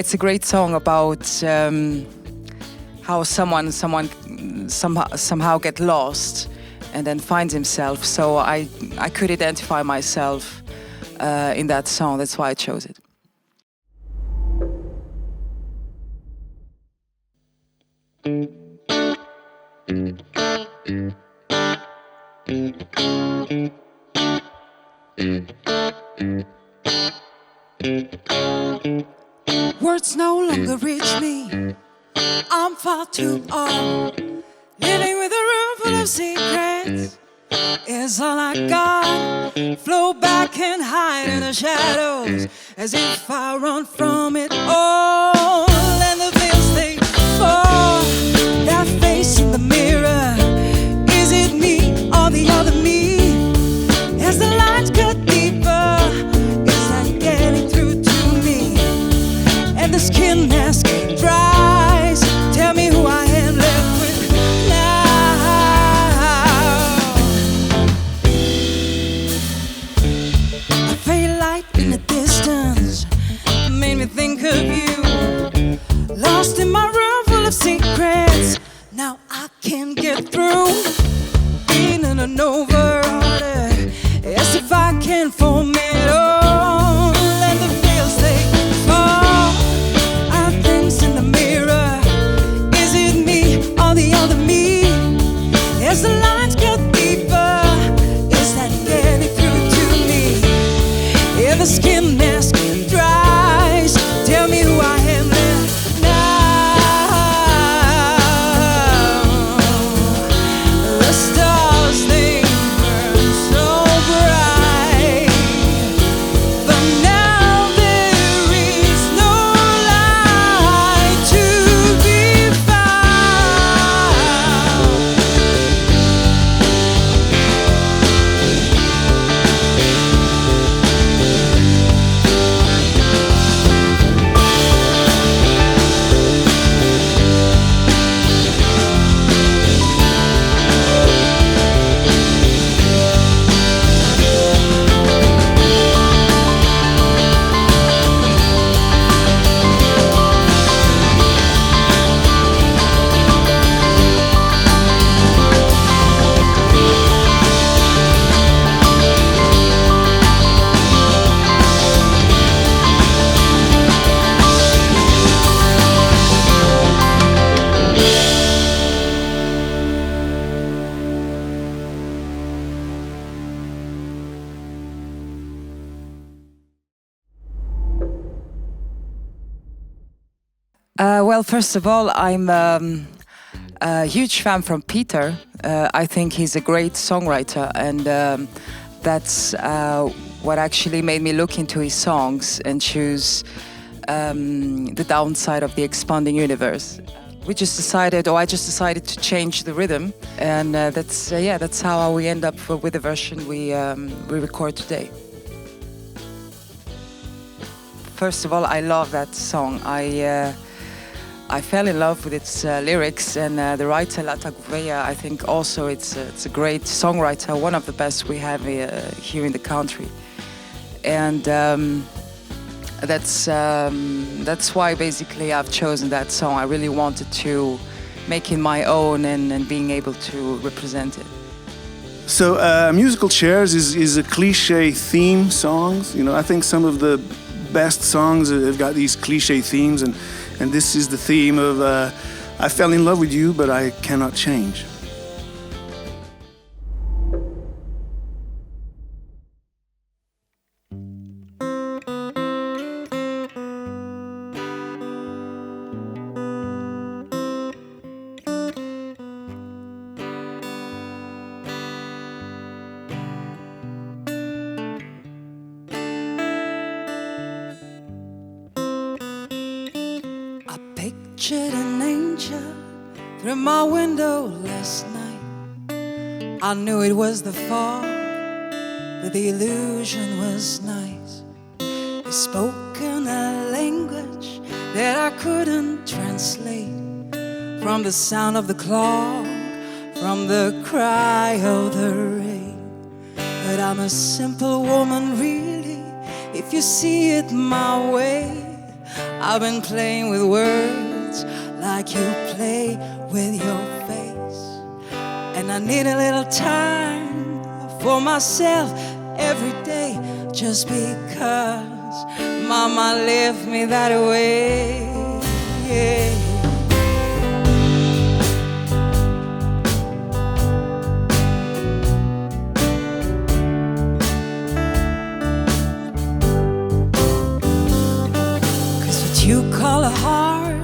It's a great song about how someone somehow get lost and then finds himself. So I could identify myself in that song. That's why I chose it. Words no longer reach me. I'm far too old. Living with a room full of secrets is all I got. Flow back and hide in the shadows as if I run from it all. And the veils they fall. That face in the mirror, is it me or the other me? As the lines cut deeper, is that getting through to me? And the skin mask dries. Tell me who I am left with now. A faint light in the distance made me think of you. Lost in my room full of secrets. Now I can't get through. In and over order, as if I can't form it all. And the veils they fall. Are things in the mirror? Is it me or the other me? As the lines get deeper, is that getting through to me? And the skin mask dries. Tell me who I am left now. The stars they burn so bright, but now there is no light to be found. Well, first of all, I'm a huge fan from Peter. I think he's a great songwriter, and that's what actually made me look into his songs and choose the downside of the expanding universe. I just decided to change the rhythm, and that's how we end up with the version we record today. First of all, I love that song. I fell in love with its lyrics, and the writer Lata Gouveia, I think also it's a great songwriter, one of the best we have here in the country. And that's why basically I've chosen that song. I really wanted to make it my own and being able to represent it. So Musical Chairs is a cliche theme songs. You know, I think some of the best songs have got these cliche themes, and this is the theme of I fell in love with you, but I cannot change. Pictured an angel through my window last night. I knew it was the fog, but the illusion was nice. He spoke in a language that I couldn't translate, from the sound of the clock, from the cry of the rain. But I'm a simple woman, really, if you see it my way. I've been playing with words like you play with your face. And I need a little time for myself every day, just because Mama left me that way. Yeah. You call a heart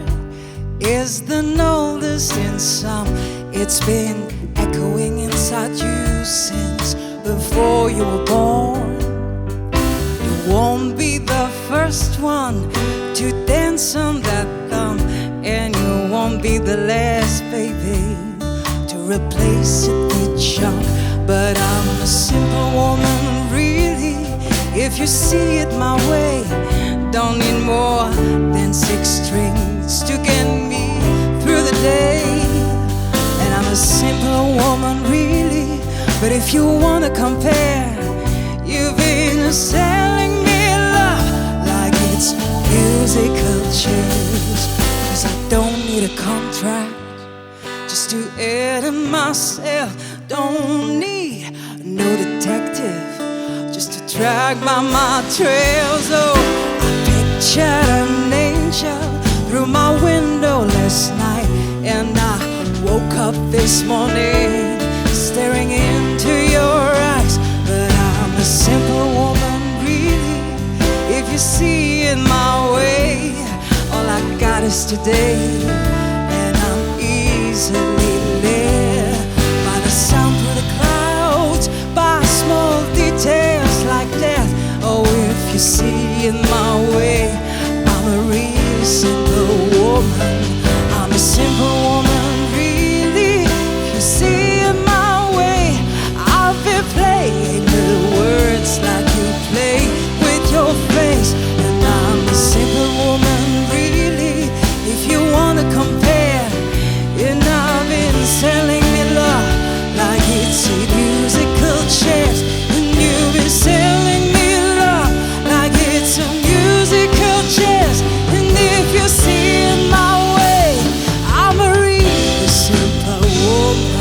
is the oldest in some. It's been echoing inside you since before you were born. You won't be the first one to dance on that thumb, and you won't be the last, baby, to replace it with junk. But I'm a simple woman, really, if you see it my way. Don't need more than 6 strings to get me through the day. And I'm a simple woman, really, but if you wanna compare, you've been selling me love like it's musical chairs. 'Cause I don't need a contract just to edit myself. Don't need no detective just to track by my trails. Oh, pictured an angel through my window last night, and I woke up this morning staring into your eyes. But I'm a simple woman, really, if you see it my way. All I got is today, and I'm easily led by the sound through the clouds, by small details like death. Oh, if you see it my way, I'm a real simple woman. I'm a simple woman, really. If you see it my way, I'll be playing with words like you play with your face. And I'm a simple woman, really, if you wanna compare. And I've been selling me love like it's a musical chairs. And you've been selling me love like it's a musical chairs. And if you see it my way, I'm a really simple woman.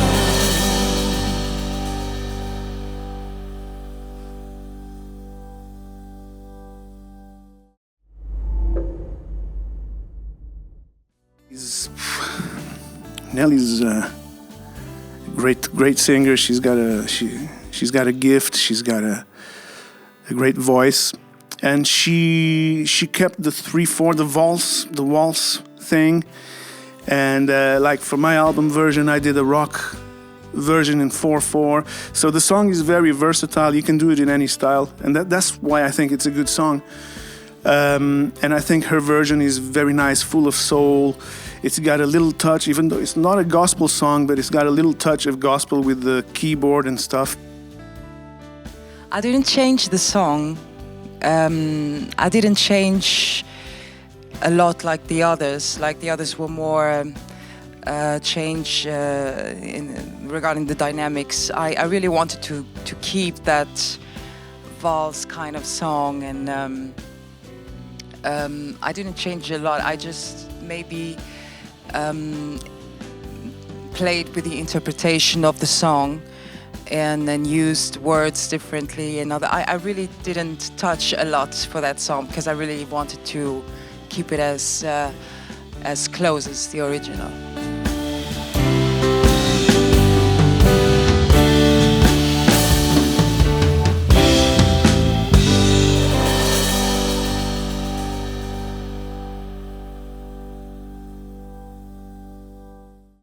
Nelly's a great singer. She's got a gift. She's got a great voice, and she kept the 3/4, the waltz thing. And like for my album version, I did a rock version in 4/4. So the song is very versatile. You can do it in any style, and that's why I think it's a good song. And I think her version is very nice, full of soul. It's got a little touch, even though it's not a gospel song, but it's got a little touch of gospel with the keyboard and stuff. I didn't change the song. I didn't change a lot like the others. Like the others were more change regarding the dynamics. I really wanted to keep that valse kind of song, and I didn't change a lot. I just maybe played with the interpretation of the song, and then used words differently. And I really didn't touch a lot for that song because I really wanted to keep it as close as the original.